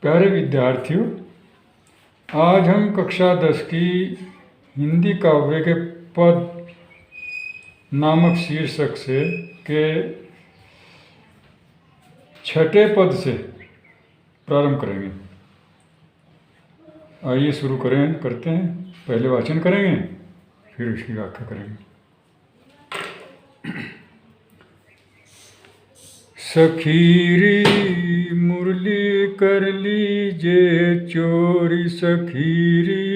प्यारे विद्यार्थियों, आज हम कक्षा 10 की हिंदी काव्य के पद नामक शीर्षक से के छठे पद से प्रारंभ करेंगे। आइए शुरू करते हैं। पहले वाचन करेंगे, फिर उसकी व्याख्या करेंगे। सखीरी मुरली कर लीजे चोरी, सखीरी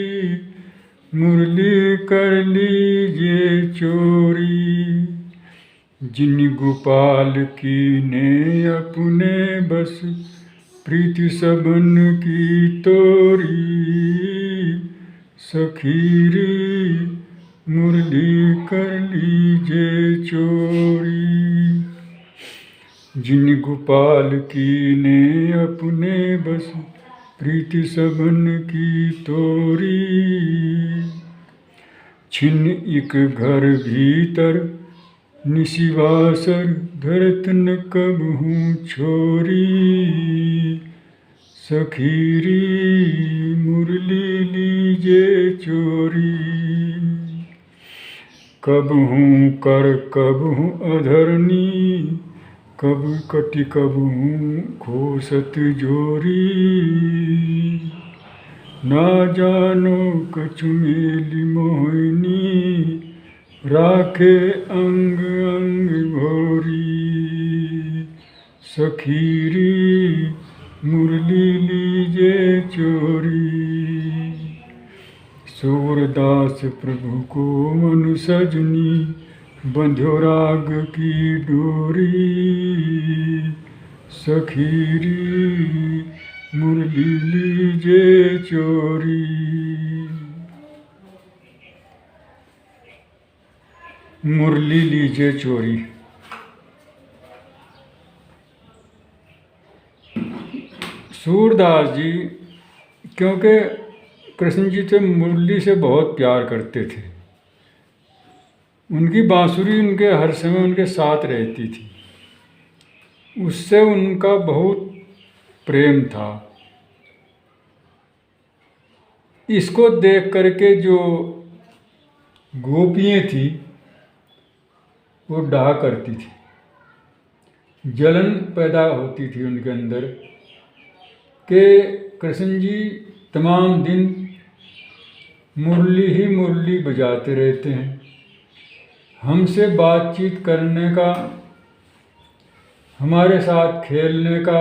मुरली कर लीजे चोरी। जिन गोपाल की ने अपने बस, प्रीति सबन की तोरी। सखीरी मुरली कर लीजे चोरी। जिन गोपाल की ने अपने बस, प्रीति सबन की तोरी। छिन एक घर भीतर निशिवासर, धरत न कबहूँ छोरी। सखीरी मुरली लीजे चोरी। कबहूँ कर कबहूँ अधरनी, कब कटि कबहूँ खोसत जोरी। ना जानो कछु मेली मोहिनी, राखे अंग अंग भोरी। सखीरी मुरली लीजे चोरी। सूरदास प्रभु को मनु सजनी, बंध्यो राग की डोरी। सखीरी मुरली लीजे चोरी। मुरली लीजे चोरी। सूरदास जी क्योंकि कृष्ण जी से मुरली से बहुत प्यार करते थे, उनकी बांसुरी उनके हर समय उनके साथ रहती थी, उससे उनका बहुत प्रेम था। इसको देख करके जो गोपियाँ थी वो डाह करती थी, जलन पैदा होती थी उनके अंदर कि कृष्ण जी तमाम दिन मुरली ही मुरली बजाते रहते हैं, हमसे बातचीत करने का, हमारे साथ खेलने का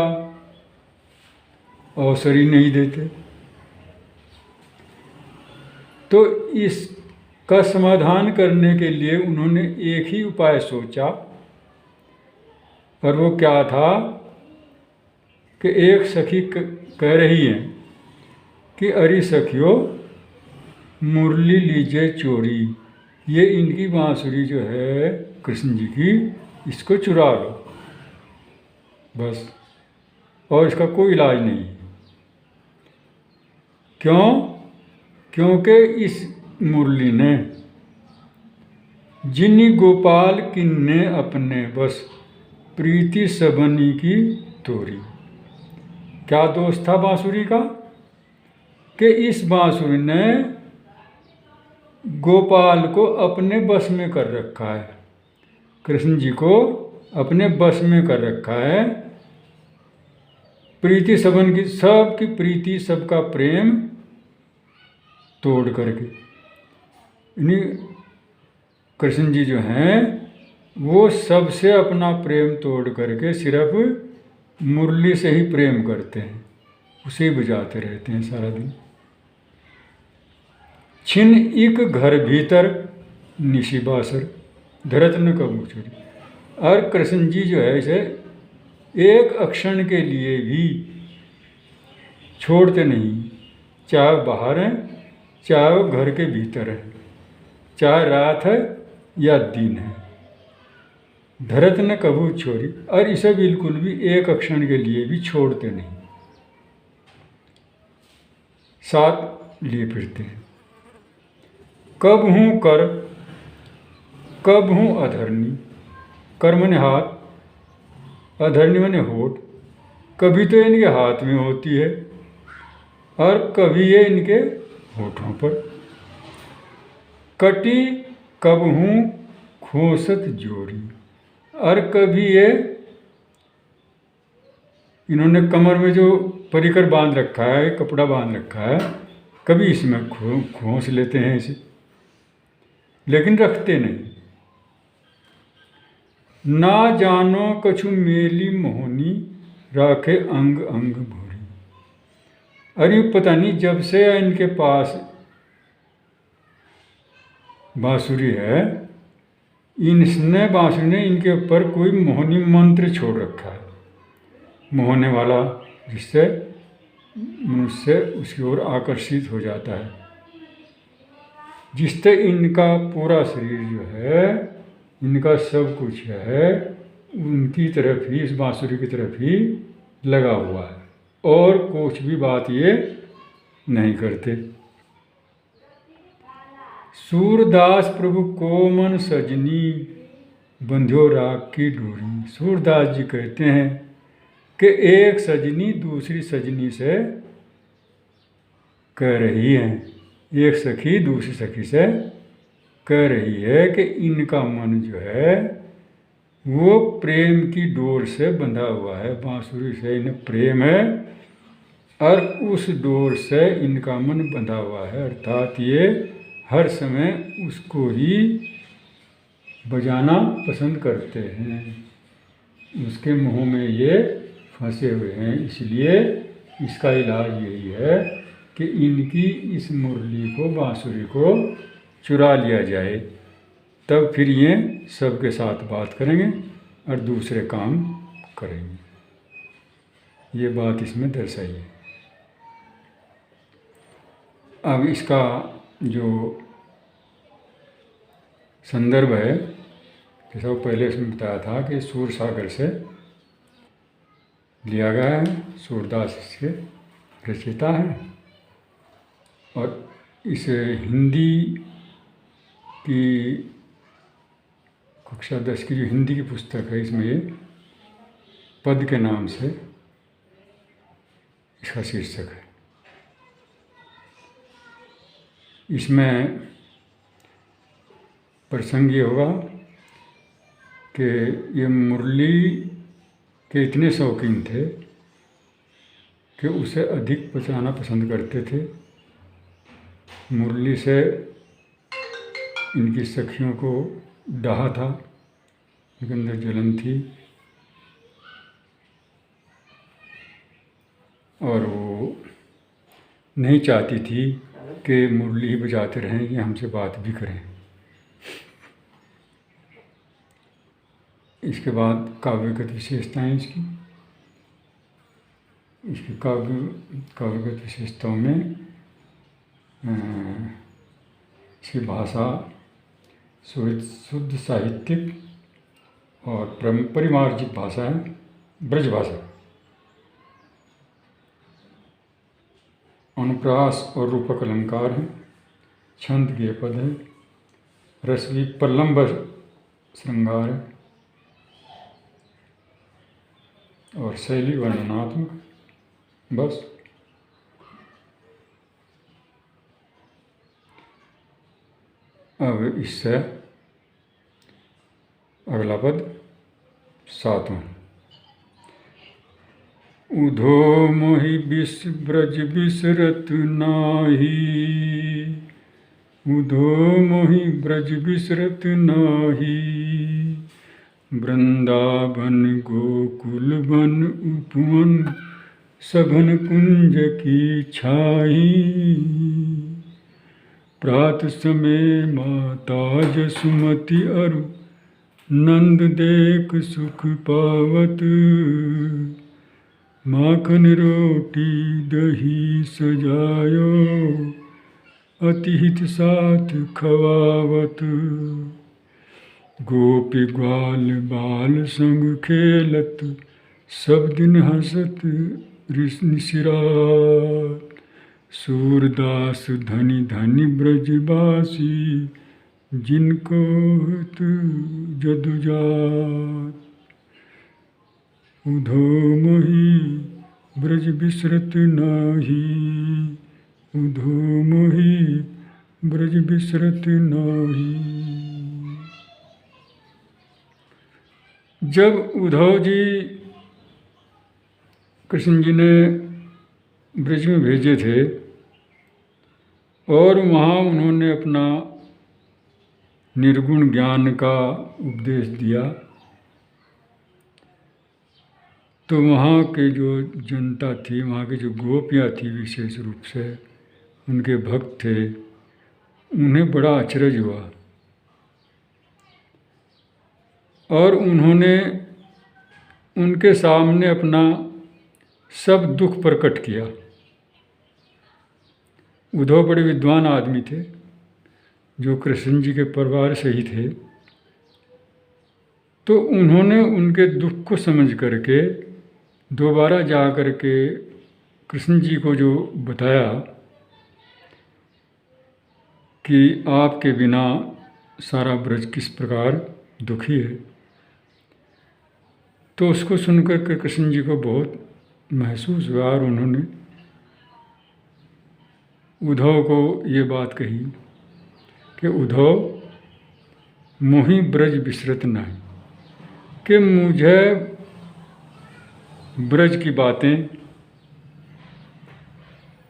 अवसर ही नहीं देते। तो इसका समाधान करने के लिए उन्होंने एक ही उपाय सोचा, और वो क्या था कि एक सखी कह रही है कि अरे सखियो मुरली लीजे चोरी, ये इनकी बांसुरी जो है कृष्ण जी की, इसको चुरा लो बस, और इसका कोई इलाज नहीं। क्यों? क्योंकि इस मुरली ने जिन गोपाल किन्ने अपने बस, प्रीति सबनी की तोरी। क्या दोष था बांसुरी का कि इस बांसुरी ने गोपाल को अपने बस में कर रखा है, कृष्ण जी को अपने बस में कर रखा है। प्रीति सबन की, सबकी प्रीति, सबका प्रेम तोड़ करके, यानी कृष्ण जी जो हैं वो सबसे अपना प्रेम तोड़ करके सिर्फ मुरली से ही प्रेम करते हैं, उसे बजाते रहते हैं सारा दिन। छिन एक घर भीतर निशिबासर, धरत न कबहूँ छोरी। और कृष्ण जी जो है इसे एक अक्षण के लिए भी छोड़ते नहीं, चाहे बाहर हैं, चाहे वो घर के भीतर है, चाहे रात है या दिन है। धरत न कबहूँ छोरी, और इसे बिल्कुल भी एक अक्षण के लिए भी छोड़ते नहीं, साथ लिए फिरते हैं। कबहूँ कर कबहूँ अधरनी, कर मने हाथ, अधरनी मने होठ। कभी तो इनके हाथ में होती है और कभी ये इनके होठों पर। कटी कबहू खोसत जोड़ी, और कभी ये इन्होंने कमर में जो परिकर बांध रखा है, कपड़ा बांध रखा है, कभी इसमें खोस लेते हैं इसे, लेकिन रखते नहीं। ना जानो कछु मेली मोहनी, राखे अंग अंग भोरी। अरे पता नहीं जब से इनके पास बांसुरी है, इसने बांसुरी ने इनके ऊपर कोई मोहनी मंत्र छोड़ रखा है, मोहने वाला, जिससे मनुष्य उसकी ओर आकर्षित हो जाता है, जिससे इनका पूरा शरीर जो है, इनका सब कुछ है, उनकी तरफ ही, इस बांसुरी की तरफ ही लगा हुआ है, और कुछ भी बात ये नहीं करते। सूरदास प्रभु कोमन सजनी, बंध्यो राग की डोरी। सूरदास जी कहते हैं कि एक सजनी दूसरी सजनी से कह रही है, एक सखी दूसरी सखी से कह रही है कि इनका मन जो है वो प्रेम की डोर से बंधा हुआ है, बांसुरी से इन्हें प्रेम है, और उस डोर से इनका मन बंधा हुआ है, अर्थात ये हर समय उसको ही बजाना पसंद करते हैं, उसके मुँह में ये फंसे हुए हैं। इसलिए इसका इलाज यही है कि इनकी इस मुरली को, बांसुरी को चुरा लिया जाए, तब फिर ये सबके साथ बात करेंगे और दूसरे काम करेंगे। ये बात इसमें दर्शाई है। अब इसका जो संदर्भ है, जैसा पहले इसमें बताया था कि सूर सागर से लिया गया है, सूरदास इसके रचयिता है, और इसे हिंदी की कक्षा 10 की जो हिंदी की पुस्तक है, इसमें ये पद के नाम से इसका शीर्षक है। इसमें प्रसंग ये होगा कि ये मुरली के इतने शौकीन थे कि उसे अधिक बजाना पसंद करते थे। मुरली से इनकी सखियों को डाहा था, उनके अंदर जलन थी, और वो नहीं चाहती थी कि मुरली ही बजाते रहें, ये हमसे बात भी करें। इसके बाद काव्यगत विशेषताएं इसकी काव्यगत विशेषताओं में इसकी भाषा शुद्ध साहित्यिक और परिमार्जित भाषा है, ब्रज भाषा। अनुप्रास और रूपक अलंकार है, छंद गेय पद है, रसवी प्रलंब श्रृंगार है, और शैली वर्णनात्मक। बस अब इससे अगला पद 7वां। उधो मोहि ब्रज बिसरत नाही, उधो मोहि ब्रज बिसरत नाही, वृंदावन गोकुल वन उपवन, सघन कुंज की छाई, प्रात समय माता जसुमति अरु, नंद देख सुख पावत, माखन रोटी दही सजायो, अति हित साथ खवावत, गोपी ग्वाल बाल संग खेलत, सब दिन हंसत निशिरात, सूरदास धनी धनी ब्रजवासी, जिनको हित जदुजात, उधो मोहि ब्रज बिसरत नाही, उधो मोही ब्रज बिसरत नाही। जब उद्धव जी कृष्ण जी ने ब्रज में भेजे थे और वहाँ उन्होंने अपना निर्गुण ज्ञान का उपदेश दिया, तो वहाँ के जो जनता थी, वहाँ की जो गोपियाँ थी, विशेष रूप से उनके भक्त थे, उन्हें बड़ा अचरज हुआ और उन्होंने उनके सामने अपना सब दुख प्रकट किया। उद्धव बड़े विद्वान आदमी थे, जो कृष्ण जी के परिवार से ही थे, तो उन्होंने उनके दुख को समझ करके दोबारा जा कर के कृष्ण जी को जो बताया कि आपके बिना सारा ब्रज किस प्रकार दुखी है, तो उसको सुनकर के कृष्ण जी को बहुत महसूस हुआ और उन्होंने उद्धव को ये बात कही कि उद्धव मोहि ब्रज बिसरत नहीं, कि मुझे ब्रज की बातें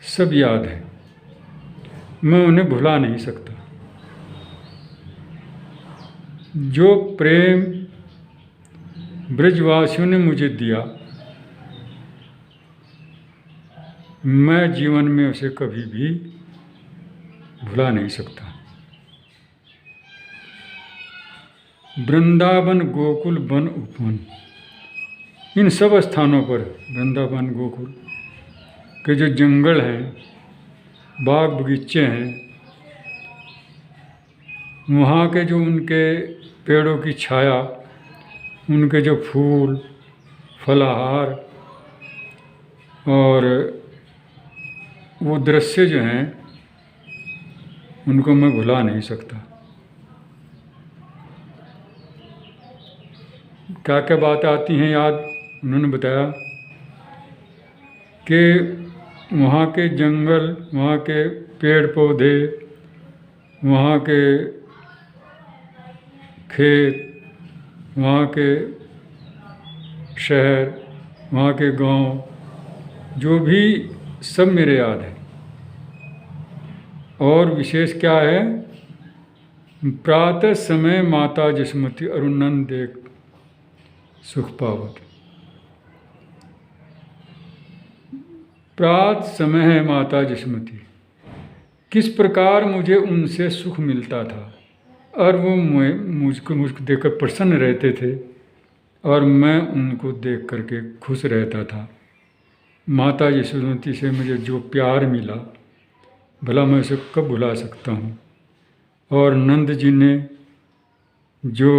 सब याद है, मैं उन्हें भुला नहीं सकता। जो प्रेम ब्रजवासियों ने मुझे दिया, मैं जीवन में उसे कभी भी भुला नहीं सकता। वृंदावन, गोकुल, वन, उपवन, इन सब स्थानों पर, वृंदावन, गोकुल के जो जंगल हैं, बाग बगीचे हैं, वहाँ के जो उनके पेड़ों की छाया, उनके जो फूल, फलाहार और वो दृश्य जो हैं, उनको मैं भुला नहीं सकता। क्या क्या बातें आती हैं याद, उन्होंने बताया कि वहाँ के जंगल, वहाँ के पेड़ पौधे, वहाँ के खेत, वहाँ के शहर, वहाँ के गांव, जो भी सब मेरे याद है। और विशेष क्या है, प्रातः समय माता जसमती अरुणन देख सुख पावत। प्रात समय है माता जसमती, किस प्रकार मुझे उनसे सुख मिलता था और वो मुझको देखकर प्रसन्न रहते थे और मैं उनको देख करके खुश रहता था। माता यशोमती से मुझे जो प्यार मिला, भला मैं उसे कब भुला सकता हूँ। और नंद जी ने जो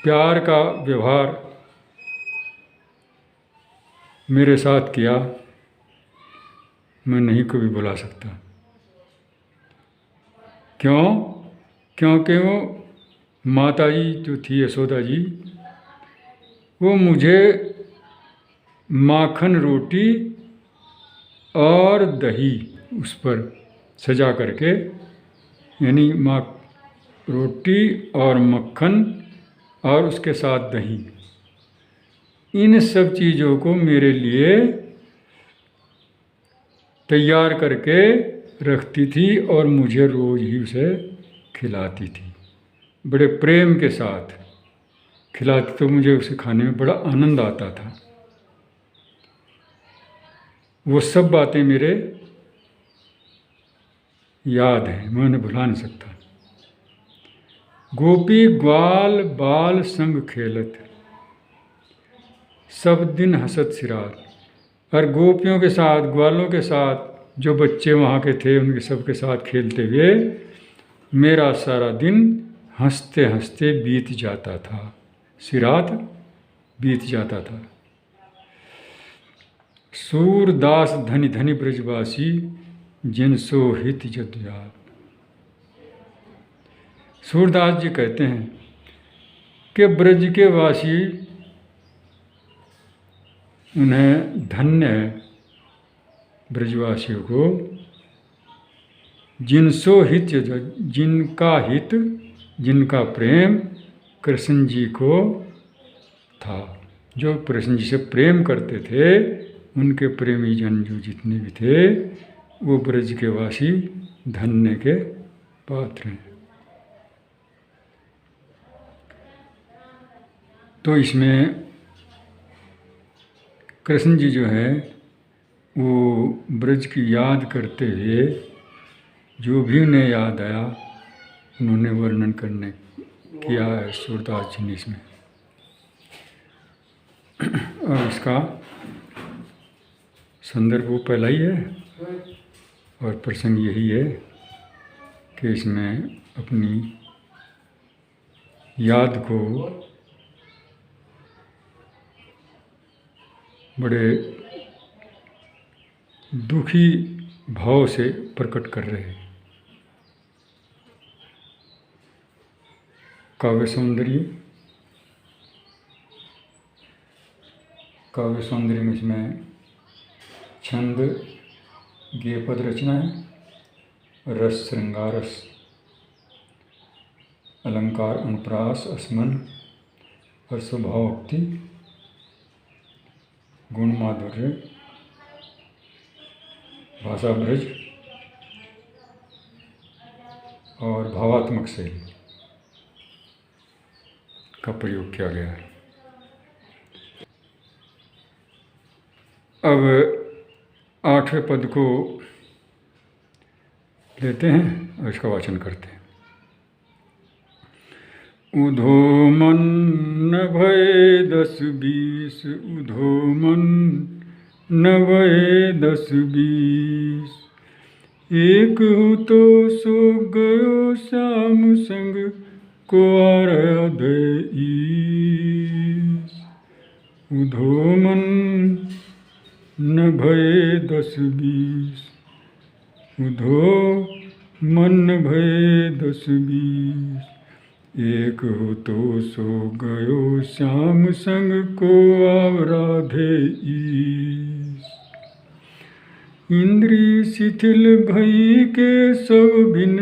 प्यार का व्यवहार मेरे साथ किया, मैं नहीं कभी भुला सकता। क्यों? क्योंकि वो माता जी जो थी, यशोदा जी, वो मुझे माखन रोटी और दही उस पर सजा करके, यानी रोटी और मक्खन और उसके साथ दही, इन सब चीज़ों को मेरे लिए तैयार करके रखती थी और मुझे रोज़ ही उसे खिलाती थी, बड़े प्रेम के साथ खिलाती, तो मुझे उसे खाने में बड़ा आनंद आता था। वो सब बातें मेरे याद हैं, मैं उन्हें भुला नहीं सकता। गोपी ग्वाल बाल संग खेलत, सब दिन हसत सिरात। और गोपियों के साथ, ग्वालों के साथ, जो बच्चे वहाँ के थे उनके सबके साथ खेलते हुए मेरा सारा दिन हंसते हंसते बीत जाता था, सिरात बीत जाता था। सूरदास धनी धनी ब्रजवासी, जिन सो हित जदुयात। सूरदास जी कहते हैं कि ब्रज के वासी उन्हें धन्य है ब्रजवासियों को, जिनसो हित, जिनका हित, जिनका प्रेम कृष्ण जी को था, जो कृष्ण जी से प्रेम करते थे, उनके प्रेमी जन जो जितने भी थे वो ब्रज के वासी धन्य के पात्र हैं। तो इसमें कृष्ण जी जो है वो ब्रज की याद करते हुए जो भी उन्हें याद आया उन्होंने वर्णन करने किया है सूरदास जी ने इसमें। और इसका संदर्भ वो पहला ही है और प्रसंग यही है कि इसमें अपनी याद को बड़े दुखी भाव से प्रकट कर रहे हैं। काव्य सौंदर्य में इसमें छंद गेय पद रचना है, रस श्रृंगार रस, अलंकार अनुप्रास असमन, स्वभावोक्ति, गुण माधुर्य, भाषा ब्रज और भावात्मक शैली का प्रयोग किया गया है। अब 8वें पद को लेते हैं और इसका वाचन करते हैं। उधो मन न भय 10-20, उधो मन न भय 10-20, एक हो तो सो गयो श्याम संग को आराधे ईश। उधो मन न भय 10-20, उधो मन न भय 10-20, एक हो तो सो गयो श्याम संग को आराधे ईश। इंद्री शिथिल भई के सब बिन,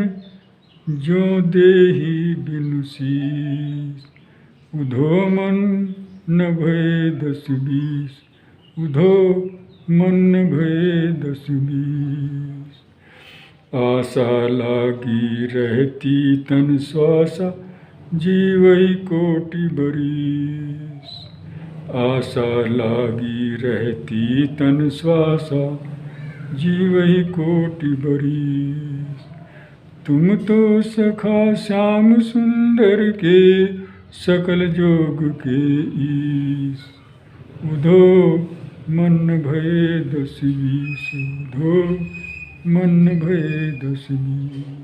जो देही बिनु शीस। उधो मन न भय 10-20, उधो मन न भय 10-20, आशा लागी रहती तन श्वासा, जीवई कोटि बरीस। आशा लागी रहती तन श्वासा, जीवई कोटि बरीस। तुम तो सखा श्याम सुंदर के, सकल जोग के ईश। उधो मन न भय 10-20, उधो मन न भय 10-20,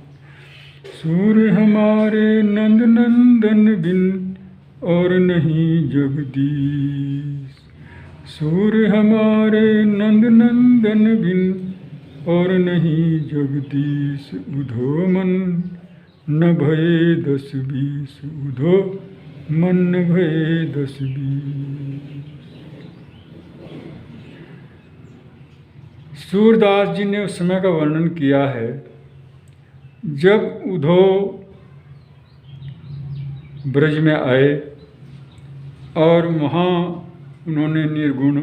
सूर्य हमारे नंद नंदन बिन और नहीं जगदीश। सूर्य हमारे नंद नंदन बिन और नहीं जगदीश। उधो मन न भय 10-20, उधो मन न भय 10-20। सूरदास जी ने उस समय का वर्णन किया है जब उधो ब्रज में आए और वहाँ उन्होंने निर्गुण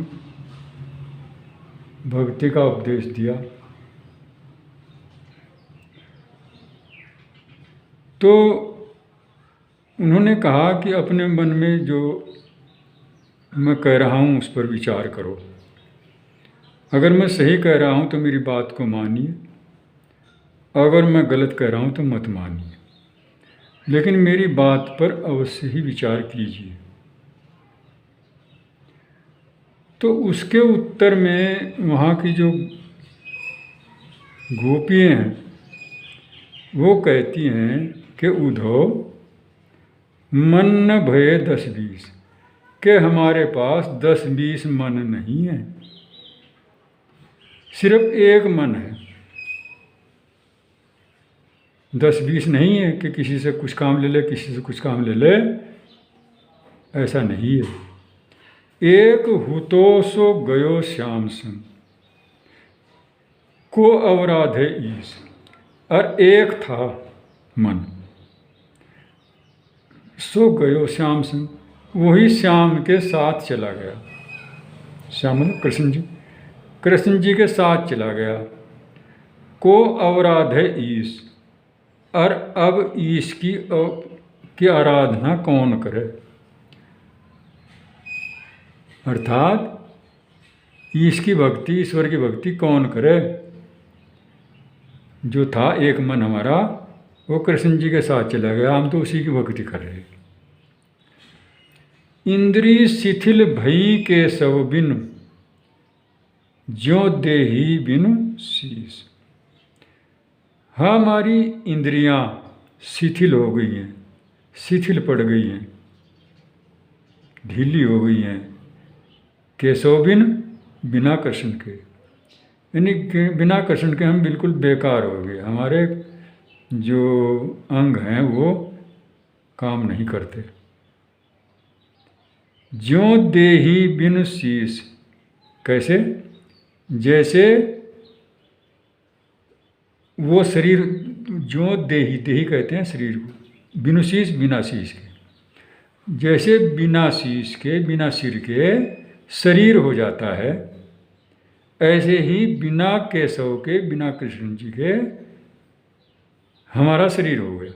भक्ति का उपदेश दिया। तो उन्होंने कहा कि अपने मन में जो मैं कह रहा हूँ उस पर विचार करो। अगर मैं सही कह रहा हूँ तो मेरी बात को मानिए, अगर मैं गलत कह रहा हूँ तो मत मानिए, लेकिन मेरी बात पर अवश्य ही विचार कीजिए। तो उसके उत्तर में वहाँ की जो गोपियाँ हैं वो कहती हैं कि उधो मन न भय 10-20, कि हमारे पास 10-20 मन नहीं है, सिर्फ एक मन है। 10-20 नहीं है कि किसी से कुछ काम ले ले, किसी से कुछ काम ले ले, ऐसा नहीं है। एक हुतो सो गयो श्याम संग, को अवराधे ईश। और एक था मन, सो गयो श्याम संग, वही श्याम के साथ चला गया। श्याम मतलब कृष्ण जी, कृष्ण जी के साथ चला गया। को अवराधे ईश, और अब ईश की आराधना कौन करे। अर्थात ईश की भक्ति, ईश्वर की भक्ति कौन करे। जो था एक मन हमारा, वो कृष्ण जी के साथ चला गया, हम तो उसी की भक्ति कर रहे हैं। इंद्री शिथिल भई के सब बिन, ज्यों देही बिनु शीश। हमारी इंद्रियां शिथिल हो गई हैं, शिथिल पड़ गई हैं, ढीली हो गई हैं। केशव बिन, बिना कृष्ण के, यानी बिना कृष्ण के हम बिल्कुल बेकार हो गए। हमारे जो अंग हैं वो काम नहीं करते। ज्यों देही बिनु शीश, कैसे? जैसे वो शरीर, जो देही, देही कहते हैं शरीर को, बिनु शीश, बिना शीश के। जैसे बिना शीश के, बिना सिर के शरीर हो जाता है, ऐसे ही बिना केशव के, बिना कृष्ण जी के हमारा शरीर हो गया।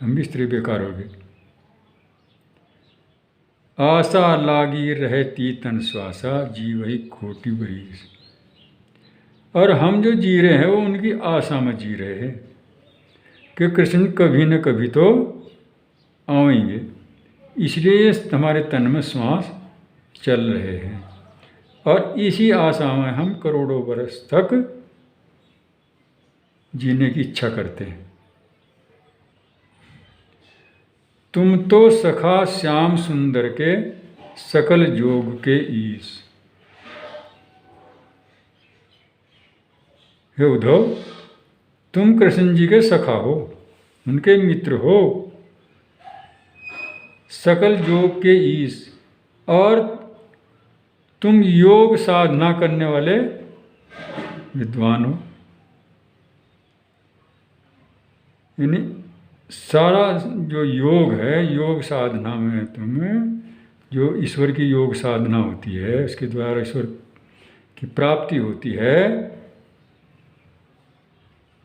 हम भी स्त्री बेकार हो गए। आशा लागी रहती तन श्वासा, जी वही खोटी बरीस। और हम जो जी रहे हैं वो उनकी आशा में जी रहे हैं कि कृष्ण कभी न कभी तो आएंगे, इसलिए हमारे तन में श्वास चल रहे हैं। और इसी आशा में हम करोड़ों बरस तक जीने की इच्छा करते हैं। तुम तो सखा श्याम सुंदर के, सकल जोग के ईश। हे उद्धव, तुम कृष्ण जी के सखा हो, उनके मित्र हो, सकल योग के ईश, और तुम योग साधना करने वाले विद्वान हो। यानी सारा जो योग है, योग साधना में तुम्हें जो ईश्वर की योग साधना होती है, उसके द्वारा ईश्वर की प्राप्ति होती है,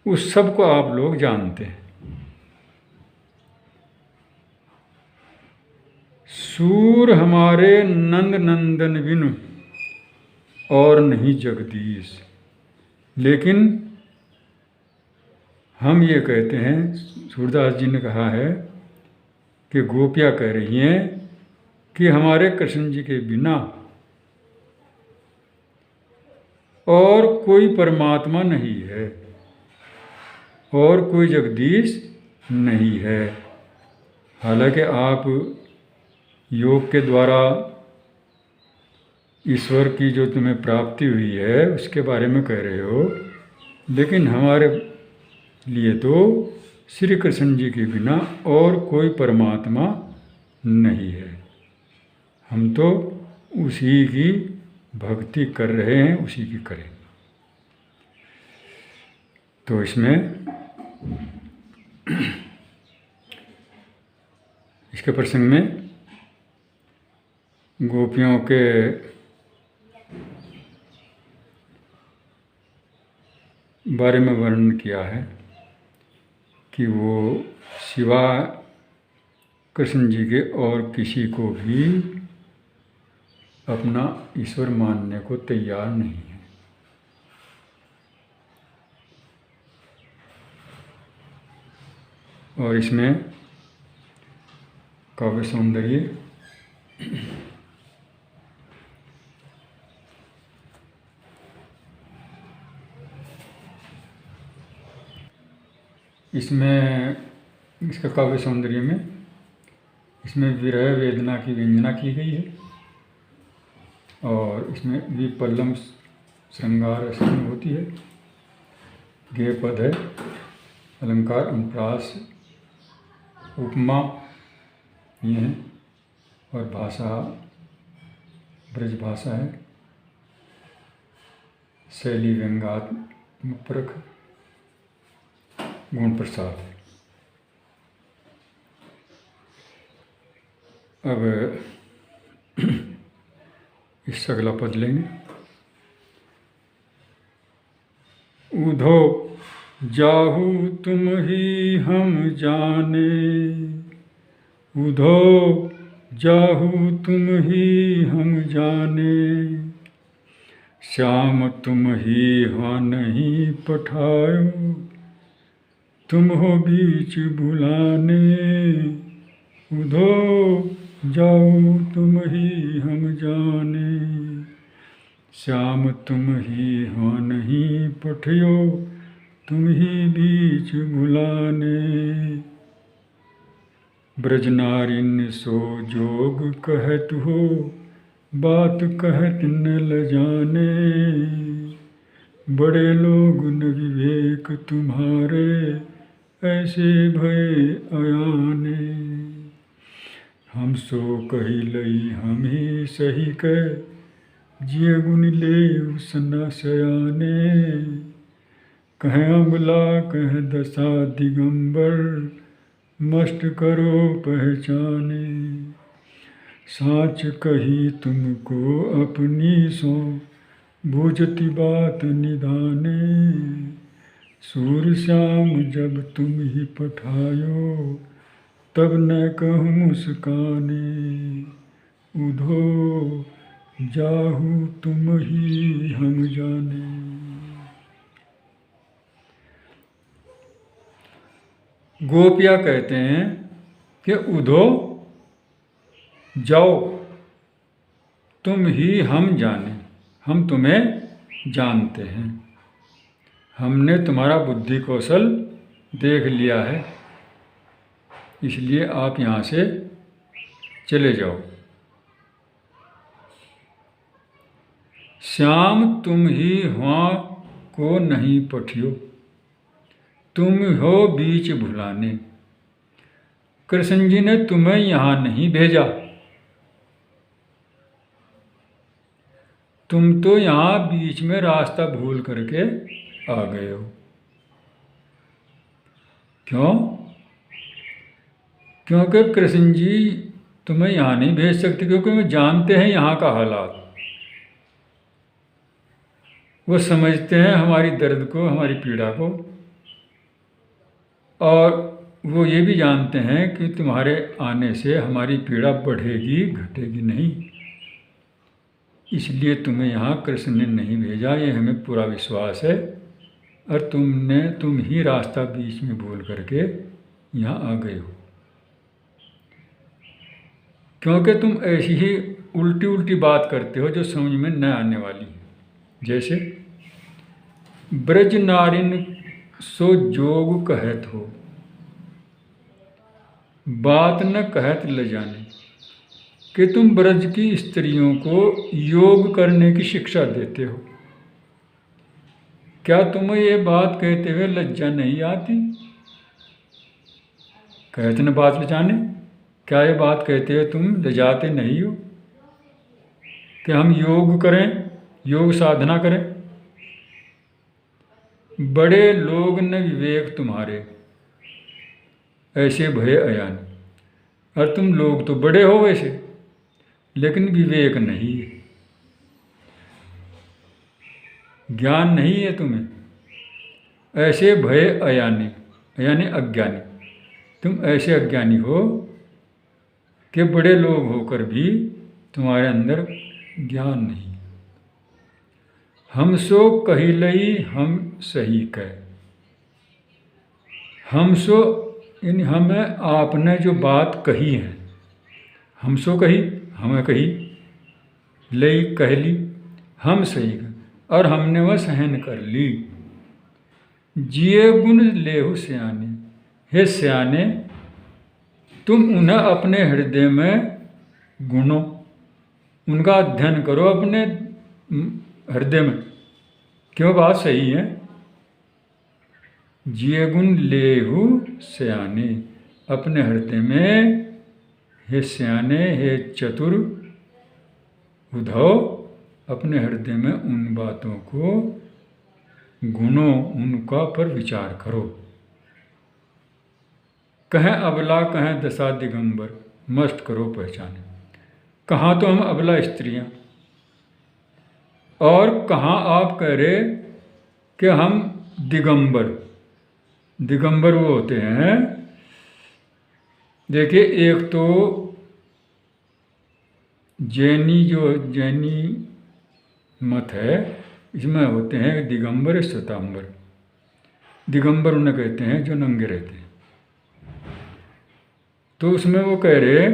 उस सब को आप लोग जानते हैं। सूर हमारे नंद नंदन बिनु, और नहीं जगदीश। लेकिन हम ये कहते हैं, सूरदास जी ने कहा है कि गोपियाँ कह रही हैं कि हमारे कृष्ण जी के बिना और कोई परमात्मा नहीं है, और कोई जगदीश नहीं है। हालांकि आप योग के द्वारा ईश्वर की जो तुम्हें प्राप्ति हुई है उसके बारे में कह रहे हो, लेकिन हमारे लिए तो श्री कृष्ण जी के बिना और कोई परमात्मा नहीं है। हम तो उसी की भक्ति कर रहे हैं, उसी की करें। तो इसमें इसके प्रसंग में गोपियों के बारे में वर्णन किया है कि वो सिवा कृष्ण जी के और किसी को भी अपना ईश्वर मानने को तैयार नहीं है। और इसमें काव्य सौंदर्य इसमें, इसका काव्य सौंदर्य में इसमें विरह वेदना की व्यंजना की गई है, और इसमें विपल्लम श्रृंगार रचना होती है, गेय पद है, अलंकार अनुप्रास उपमा ये हैं, और भाषा ब्रजभाषा है, शैली व्यंग्यात्मक गुण प्रसाद। अब इससे अगला पद लेंगे। उधो जाहू तुम ही हम जाने, उधो जाहू तुम ही हम जाने, श्याम तुम ही हाँ नहीं पठायो, तुम हो बीच बुलाने, उधो जाओ तुम ही हम जाने, श्याम तुम ही हाँ नहीं पठियो, तुम ही बीच बुलाने, ब्रजनारिन सो जोग कहत हो, बात कहत न ल जाने, बड़े लोग न विवेक तुम्हारे, ऐसे भय अयाने, हम सो कही लई हम ही सही कह, जिय गुण ले सना सयाने, कह अम्बला कह दशा दिगंबर, मस्त करो पहचाने, साच कही तुमको अपनी सो, बूझती बात निदाने, सूर श्याम जब तुम ही पठायो, तब न कहूँ मुस्काने, उधो जाहू तुम ही हम जाने। गोपियाँ कहते हैं कि उधो जाओ तुम ही हम जाने, हम तुम्हें जानते हैं, हमने तुम्हारा बुद्धि कौशल देख लिया है, इसलिए आप यहाँ से चले जाओ। श्याम तुम ही वहाँ को नहीं पठियो, तुम हो बीच भुलाने, कृष्ण जी ने तुम्हें यहाँ नहीं भेजा, तुम तो यहाँ बीच में रास्ता भूल करके आ गए हो। क्यों? क्योंकि कृष्ण जी तुम्हें यहाँ नहीं भेज सकते, क्योंकि वो जानते हैं यहाँ का हालात, वो समझते हैं हमारी दर्द को, हमारी पीड़ा को, और वो ये भी जानते हैं कि तुम्हारे आने से हमारी पीड़ा बढ़ेगी घटेगी नहीं, इसलिए तुम्हें यहाँ कृष्ण ने नहीं भेजा, ये हमें पूरा विश्वास है, और तुम ही रास्ता बीच में भूल करके यहाँ आ गए हो, क्योंकि तुम ऐसी ही उल्टी उल्टी बात करते हो जो समझ में न आने वाली है। जैसे ब्रज नारिन सो जोग कहत हो, बात न कहत ल जाने, कि तुम ब्रज की स्त्रियों को योग करने की शिक्षा देते हो, क्या तुम्हें ये बात कहते हुए लज्जा नहीं आती? कहते न बात लजाने, क्या ये बात कहते हुए तुम लजाते नहीं हो कि हम योग करें, योग साधना करें? बड़े लोग न विवेक तुम्हारे, ऐसे भय अयान, और तुम लोग तो बड़े हो वैसे, लेकिन विवेक नहीं है, ज्ञान नहीं है तुम्हें, ऐसे भय अयानी, यानी अज्ञानी, तुम ऐसे अज्ञानी हो कि बड़े लोग होकर भी तुम्हारे अंदर ज्ञान नहीं। हम सो कही लई हम सही कह, हम सो यानी हमें आपने जो बात कही है, हम सो कही हमें कही, लई कह ली, हम सही कह, और हमने वह सहन कर ली। जिए गुण लेहु स्याने, हे स्याने तुम उन्हें अपने हृदय में गुणो, उनका अध्ययन करो अपने हृदय में। क्यों? बात सही है। जिए गुण लेहु स्याने, अपने हृदय में, हे स्याने हे चतुर, उद्धव अपने हृदय में उन बातों को गुणों उनका पर विचार करो। कहें अबला कहें दशा दिगंबर, मस्त करो पहचाने। कहाँ तो हम अबला स्त्रियां, और कहाँ आप कह रहे कि हम दिगंबर। दिगंबर वो होते हैं, देखिए, एक तो जैनी मत है, इसमें होते हैं दिगंबर श्वेतांबर। दिगंबर उन्हें कहते हैं जो नंगे रहते हैं। तो उसमें वो कह रहे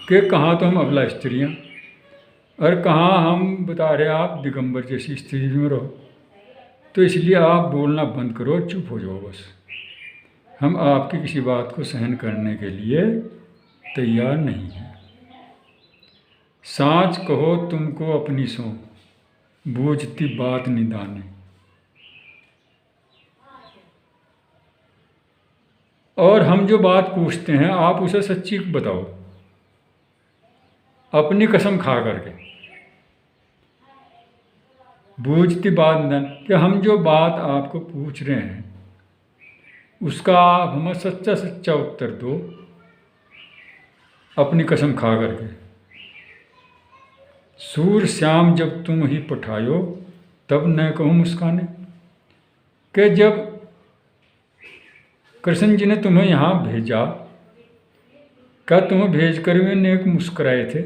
कि कहाँ तो हम अबला स्त्रियां, और कहाँ हम बता रहे आप दिगंबर जैसी स्थिति में रहो। तो इसलिए आप बोलना बंद करो, चुप हो जाओ बस। हम आपकी किसी बात को सहन करने के लिए तैयार नहीं हैं। साँच कहो तुमको अपनी सो, बूझती बात निदाने। और हम जो बात पूछते हैं आप उसे सच्ची बताओ, अपनी कसम खा करके। बूझती बात निदान, कि हम जो बात आपको पूछ रहे हैं उसका आप हमें सच्चा सच्चा उत्तर दो, अपनी कसम खा करके। सूर श्याम जब तुम ही पठायो, तब न कहूँ मुस्काने। कि जब कृष्ण जी ने तुम्हें यहाँ भेजा, क्या तुम्हें भेज कर वे नेक मुस्कुराए थे?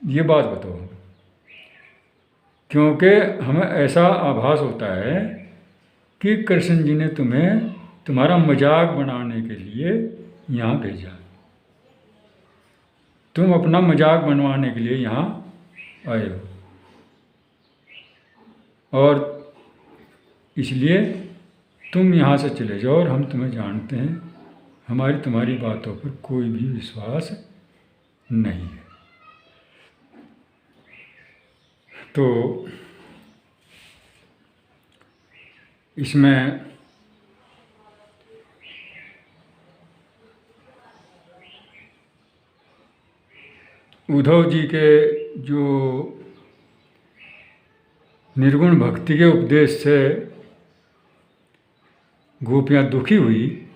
ये बात बताओ। क्योंकि हमें ऐसा आभास होता है कि कृष्ण जी ने तुम्हें तुम्हारा मजाक बनाने के लिए यहाँ भेजा। तुम अपना मजाक बनवाने के लिए यहाँ आए हो, और इसलिए तुम यहाँ से चले जाओ, और हम तुम्हें जानते हैं, हमारी तुम्हारी बातों पर कोई भी विश्वास नहीं है। तो इसमें उद्धव जी के जो निर्गुण भक्ति के उपदेश से गोपियाँ दुखी हुई,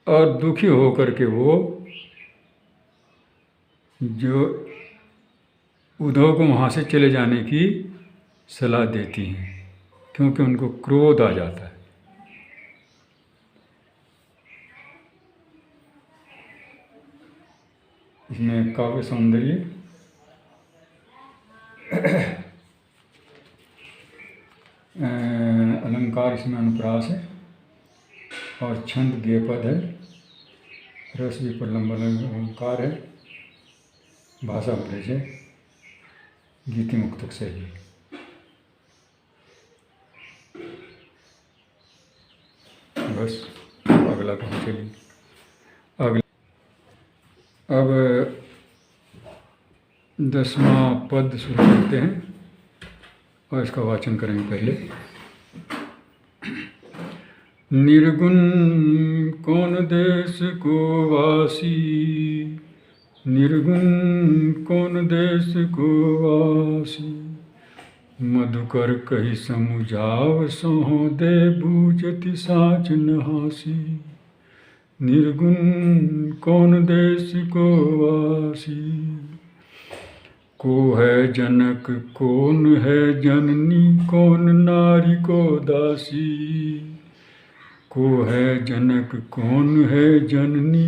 और दुखी होकर के वो जो उद्धव को वहाँ से चले जाने की सलाह देती हैं, क्योंकि उनको क्रोध आ जाता है। इसमें काव्य सौंदर्य अलंकार इसमें अनुप्रास है, और छंद गेपद है, रस भी प्रलंबन अलंकार है, भाषा उपदेश है, गीति मुक्तक से ही। बस अगला काम चलिए। अब 10वां पद शुरू करते हैं, और इसका वाचन करेंगे पहले। निर्गुण कौन देश को वासी, निर्गुण कौन देश को वासी। मधुकर कही समुझाव सोह दे, बूझति साच नहासी। निर्गुण कौन देश को वासी। को है जनक कौन है जननी, कौन नारी को दासी। को है जनक कौन है जननी,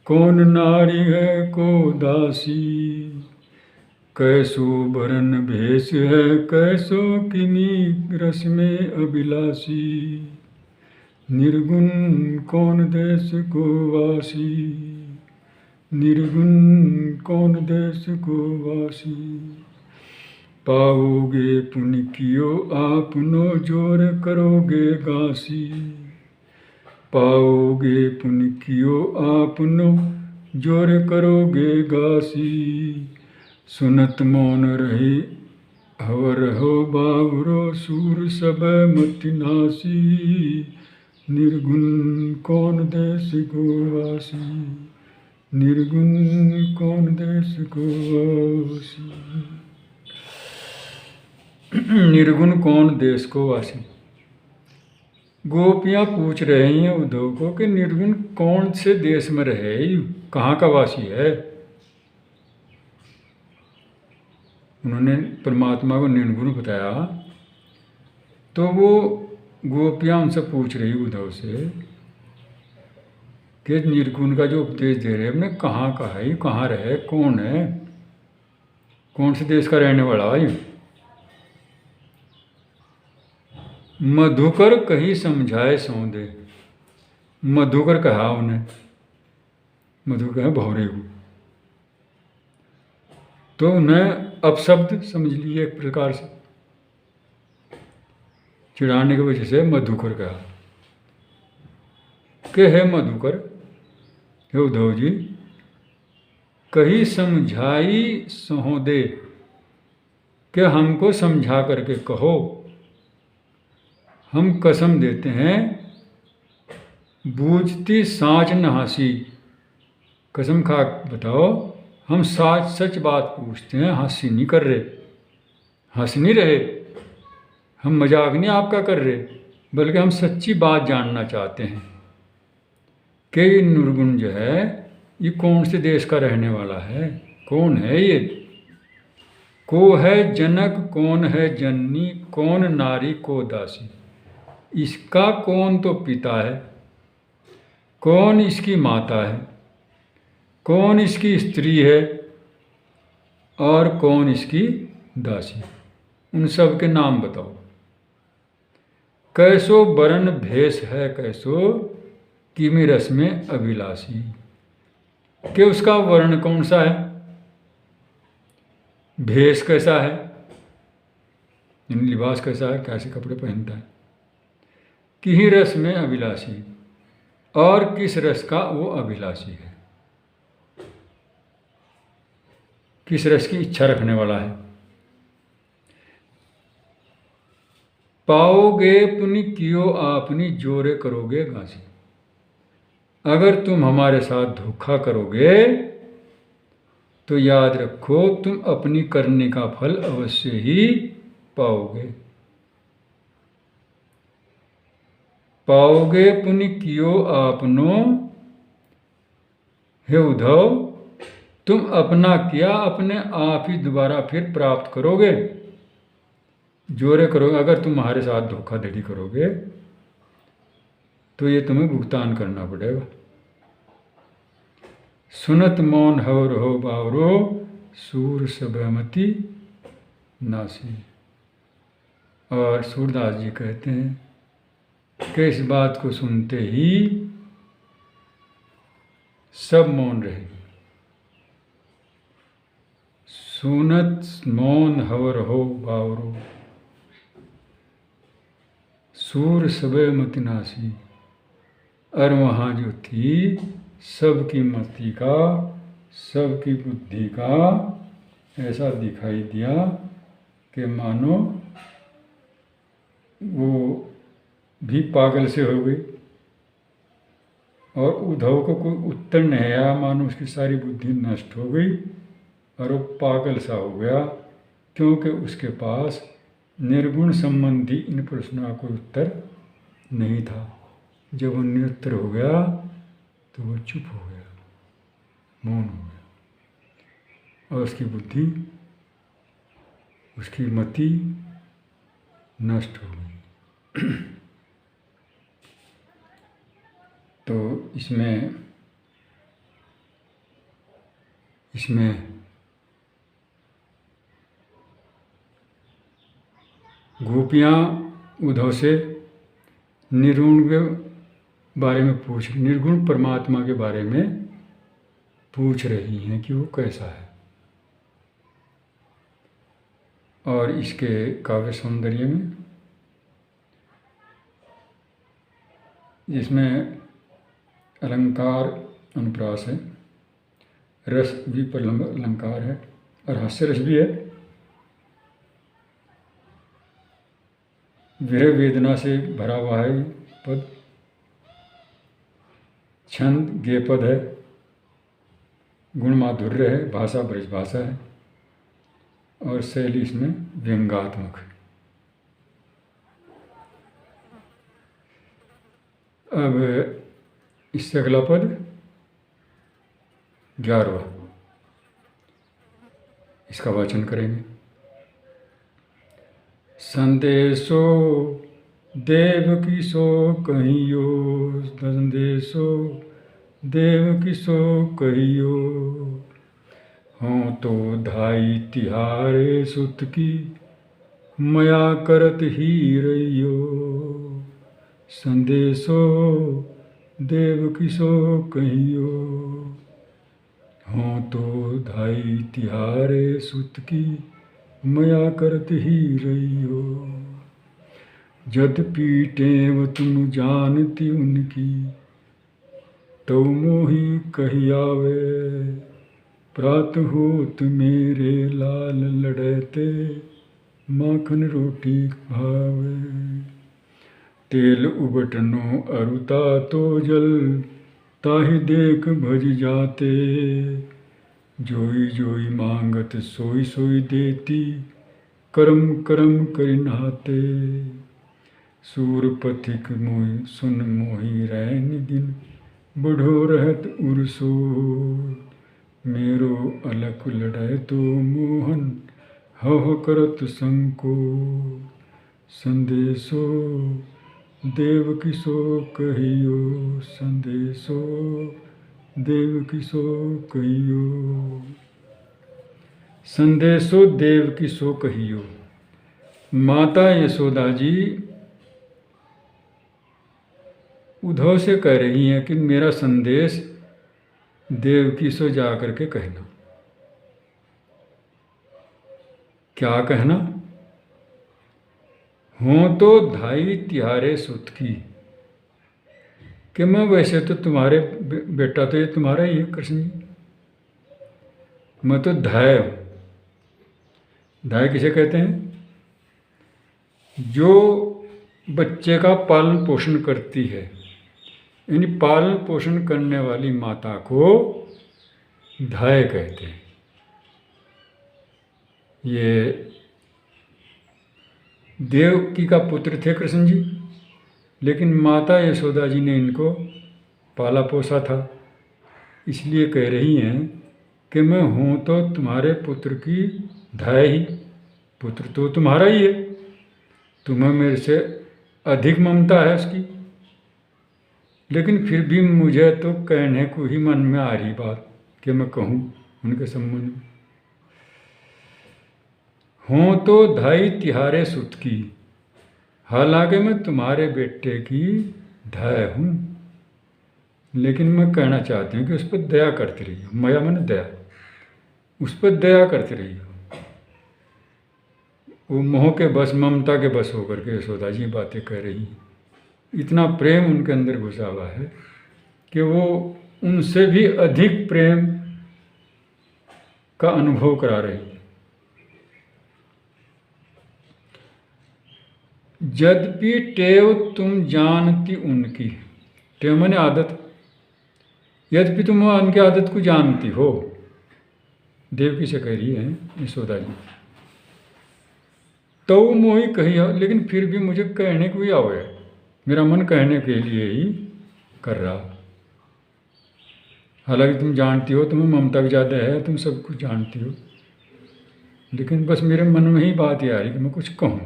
कौन नारी है को दासी। कैसो बरन भेष है कैसो किनी, रस में अभिलाषी। निर्गुण कौन देश को वासी, निर्गुण कौन देश को वासी। पाओगे पुण्य कियो आपनो, जोर करोगे गासी। पाओगे पुण्य कियो आपनो, जोर करोगे गासी। सुनत मौन रही हवर हो बावरो, सूर सब मति नासी। निर्गुण कौन देश को वासी। निर्गुण कौन देश को वासी, निर्गुण कौन देश को वासी। गोपियाँ पूछ रही हैं उद्धव को कि निर्गुण कौन से देश में रहे, कहाँ का वासी है। उन्होंने परमात्मा को निर्गुण बताया तो वो गोपियाँ उनसे पूछ रही उद्धव से कि निर्गुण का जो उपदेश दे रहे हैं हमने कहाँ का है, कहाँ रहे, कौन है, कौन से देश का रहने वाला है। मधुकर कहीं समझाए सौंदे, मधुकर कहा उन्हें, मधुकर है भौरे को, तो उन्हें अपशब्द समझ लिए एक प्रकार से, चिढ़ाने की वजह से मधुकर कहा कि हे मधुकर, हे उद्धव जी, कहीं समझाई सौंदे, कि हमको समझा करके कहो, हम कसम देते हैं बूझती साँच न हंसी। कसम खा बताओ, हम सच बात पूछते हैं, हंसी नहीं कर रहे, हंस नहीं रहे, हम मजाक नहीं आपका कर रहे, बल्कि हम सच्ची बात जानना चाहते हैं कि निर्गुण जो है ये कौन से देश का रहने वाला है, कौन है ये। को है जनक, कौन है जननी, कौन नारी को दासी। इसका कौन तो पिता है, कौन इसकी माता है, कौन इसकी स्त्री है और कौन इसकी दासी। उन सब के नाम बताओ। कैसो वरण भेष है, कैसो किमी रस में अभिलाषी, कि उसका वर्ण कौन सा है, भेष कैसा है, लिबास कैसा है, कैसे कपड़े पहनता है। कि रस में अभिलाषी, और किस रस का वो अभिलाषी है, किस रस की इच्छा रखने वाला है। पाओगे पुनि कियो आपनी, जोरे करोगे घासी। अगर तुम हमारे साथ धोखा करोगे तो याद रखो तुम अपनी करने का फल अवश्य ही पाओगे। पाओगे पुनि कियो आपनो, हे उद्धव तुम अपना किया अपने आप ही दोबारा फिर प्राप्त करोगे। जोरे करोगे, अगर तुम हमारे साथ धोखाधड़ी करोगे तो ये तुम्हें भुगतान करना पड़ेगा। सुनत मौन हव रहो बावरो, सूर सबमति नासी। और सूरदास जी कहते हैं कि इस बात को सुनते ही सब मौन रहेंगे। सुनत मौन हवर हो बावरो, सूर सबे मति नासी। और वहाँ जो थी सबकी मति का, सबकी बुद्धि का ऐसा दिखाई दिया कि मानो वो भी पागल से हो गई, और उद्धव को कोई उत्तर नहीं आया, मानो उसकी सारी बुद्धि नष्ट हो गई और वो पागल सा हो गया, क्योंकि उसके पास निर्गुण संबंधी इन प्रश्नों का कोई उत्तर नहीं था। जब वो निरुत्तर हो गया तो वो चुप हो गया, मौन हो गया, और उसकी बुद्धि, उसकी मति नष्ट हो गई। तो इसमें गोपियाँ उद्धव से निर्गुण के बारे में निर्गुण परमात्मा के बारे में पूछ रही हैं कि वो कैसा है। और इसके काव्य सौंदर्य में, जिसमें अलंकार अनुप्रास है, रस भी पर अलंकार है और हास्य रस भी है, विरह वेदना से भरा हुआ है पद, छंद गेय पद है, गुण माधुर्य है, भाषा ब्रज भाषा है और शैली इसमें व्यंगात्मक है। अब इससे अगला पद 11वां, इसका वाचन करेंगे। संदेशो देवकी सो कहियो, संदेशो देवकी सो कहियो, हों तो धाई तिहारे सुत की, मया करत ही रहियो। संदेशो देवकी सो कहियो, हों तो धाई तिहारे सुत की, मया करत ही रहियो। यद्यपि टेव तुम जानती उनकी, तो मोही कही आवे। प्रात होत मेरे लाल लड़ते, माखन रोटी खावे। तेल उबटनो अरुता तो जल, ताहि देख भज जाते। जोई जोई मांगत सोई सोई देती, करम करम करि नहाते। सूर पथिक मोहि सुन मोहि रैन दिन, बढ़ो रहत उरसो। मेरो अलख लड़ै तो मोहन, हव करत संको। संदेशो देवकी सो कहियो, संदेशो देवकी सो कहियो। संदेशो देवकी सो कहियो। माता यशोदा जी उद्धव से कह रही हैं कि मेरा संदेश देवकी से जा करके कहना। क्या कहना? हों तो धाई तिहारे सुत की, कि मैं वैसे तो तुम्हारे बेटा तो ये तुम्हारा ही है कृष्ण जी, मैं तो धाय हूँ। धाय किसे कहते हैं? जो बच्चे का पालन पोषण करती है, यानी पालन पोषण करने वाली माता को धाय कहते हैं। ये देवकी का पुत्र थे कृष्ण जी, लेकिन माता यशोदा जी ने इनको पाला पोसा था, इसलिए कह रही हैं कि मैं हूँ तो तुम्हारे पुत्र की धाय ही, पुत्र तो तुम्हारा ही है, तुम्हें मेरे से अधिक ममता है उसकी, लेकिन फिर भी मुझे तो कहने को ही मन में आ रही बात कि मैं कहूँ उनके संबंध में। हों तो धाई तिहारे सुत की, हालांकि मैं तुम्हारे बेटे की धाय हूँ, लेकिन मैं कहना चाहती हूँ कि उस पर दया करती रही हो। मया मन दया, उस पर दया करती रही हो। वो मोह के बस, ममता के बस होकर के यशोदा जी बातें कह रही हैं। इतना प्रेम उनके अंदर घुसा हुआ है कि वो उनसे भी अधिक प्रेम का अनुभव करा रही है। यद्यपि टेव तुम जानती उनकी, टेव माने आदत, यद्यपि तुम उनकी आदत को जानती हो, देवकी से कह रही है यशोदा जी, तो मोही कही हो, लेकिन फिर भी मुझे कहने को ही आवे, मेरा मन कहने के लिए ही कर रहा। हालांकि तुम जानती हो, तुम्हें ममता भी ज़्यादा है, तुम सब कुछ जानती हो, लेकिन बस मेरे मन में ही बात ये आ रही कि मैं कुछ कहूँ।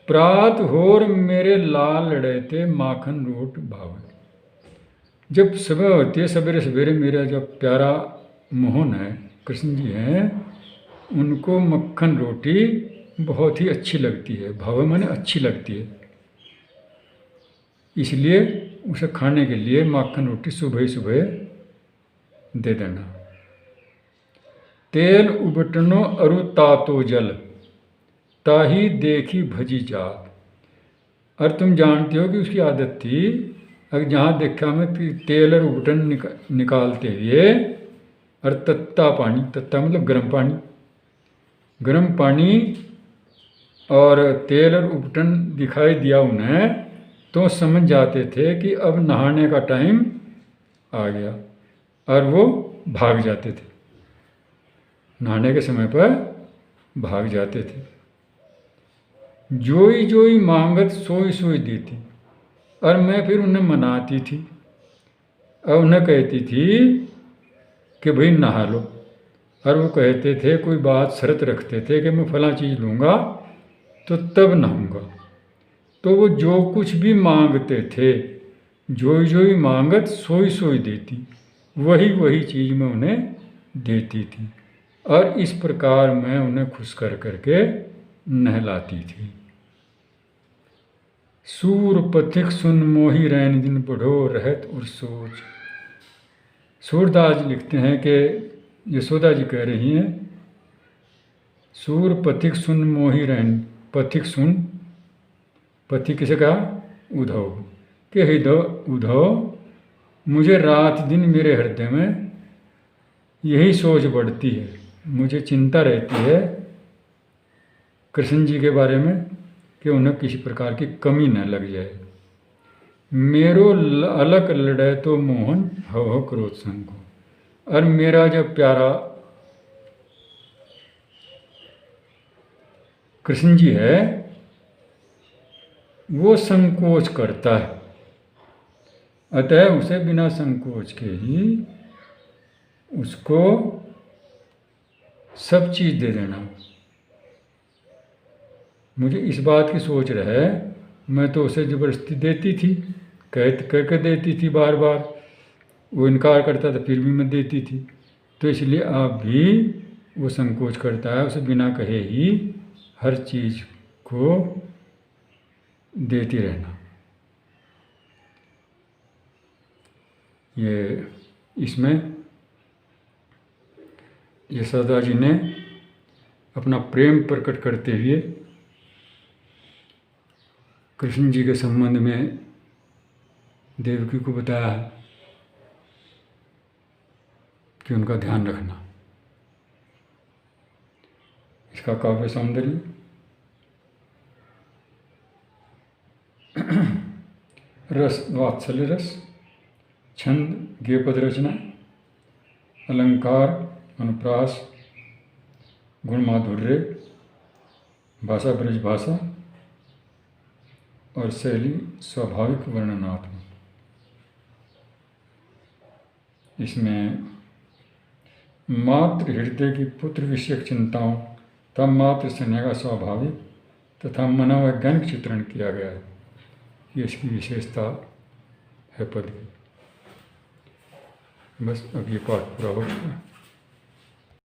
प्रात होर मेरे लाल लड़ते, माखन रोट भावे। जब सुबह होती है, सवेरे सवेरे मेरा जो प्यारा मोहन है, कृष्ण जी हैं, उनको मक्खन रोटी बहुत ही अच्छी लगती है। भावे माने अच्छी लगती है, इसलिए उसे खाने के लिए माखन रोटी सुबह ही सुबह दे देना। तेल उबटनो अरु तातो जल, ताही देखी भजी जात। और तुम जानते हो कि उसकी आदत थी, अगर जहाँ देखा मैं तेल और उबटन निकालते हुए, और तत्ता पानी, तत्ता मतलब गर्म पानी, गर्म पानी और तेल और उबटन दिखाई दिया उन्हें, तो समझ जाते थे कि अब नहाने का टाइम आ गया। और वो भाग जाते थे, नहाने के समय पर भाग जाते थे। जोई जोई मांगत सोई सोई देती, और मैं फिर उन्हें मनाती थी और उन्हें कहती थी कि भाई नहा लो, और वो कहते थे, कोई बात शर्त रखते थे कि मैं फलां चीज़ लूँगा तो तब नहाऊंगा। तो वो जो कुछ भी मांगते थे, जोई जोई मांगत सोई सोई देती, वही वही चीज़ मैं उन्हें देती थी, और इस प्रकार मैं उन्हें खुश कर करके नहलाती थी। सूर पथिक सुन मोही रैन दिन बढ़ो रहत उर सोच। सूरदास जी लिखते हैं कि यशोदा जी कह रही हैं, सूर पथिक सुन मोही रैन, पथिक सुन, पथिक किसे कहा? उद्धव, कि हृदय उद्धव, मुझे रात दिन मेरे हृदय में यही सोच बढ़ती है, मुझे चिंता रहती है कृष्ण जी के बारे में कि उन्हें किसी प्रकार की कमी न लग जाए। मेरो अलग लड़े तो मोहन हो क्रोध संग, और मेरा जब प्यारा कृष्ण जी है वो संकोच करता है, अतः उसे बिना संकोच के ही उसको सब चीज़ दे देना। मुझे इस बात की सोच रहे, मैं तो उसे ज़बरदस्ती देती थी, करके देती थी, बार बार वो इनकार करता था फिर भी मैं देती थी। तो इसलिए आप भी, वो संकोच करता है, उसे बिना कहे ही हर चीज़ को देती रहना। ये इसमें यशोदा जी ने अपना प्रेम प्रकट करते हुए कृष्ण जी के संबंध में देवकी को बताया है कि उनका ध्यान रखना। इसका काव्य सौंदर्य, रस वात्सल्य रस, छंद गेयपद रचना, अलंकार अनुप्रास, गुण माधुर्य, भाषा ब्रज भाषा, और शैली स्वाभाविक वर्णनात्मक। इसमें मातृ हृदय की पुत्र विषयक चिंताओं तब मातृ स्नेह का स्वाभाविक तथा मनोवैज्ञानिक चित्रण किया गया है। ये इसकी विशेषता है पद की। बस अब ये पाठ पूरा हो गया।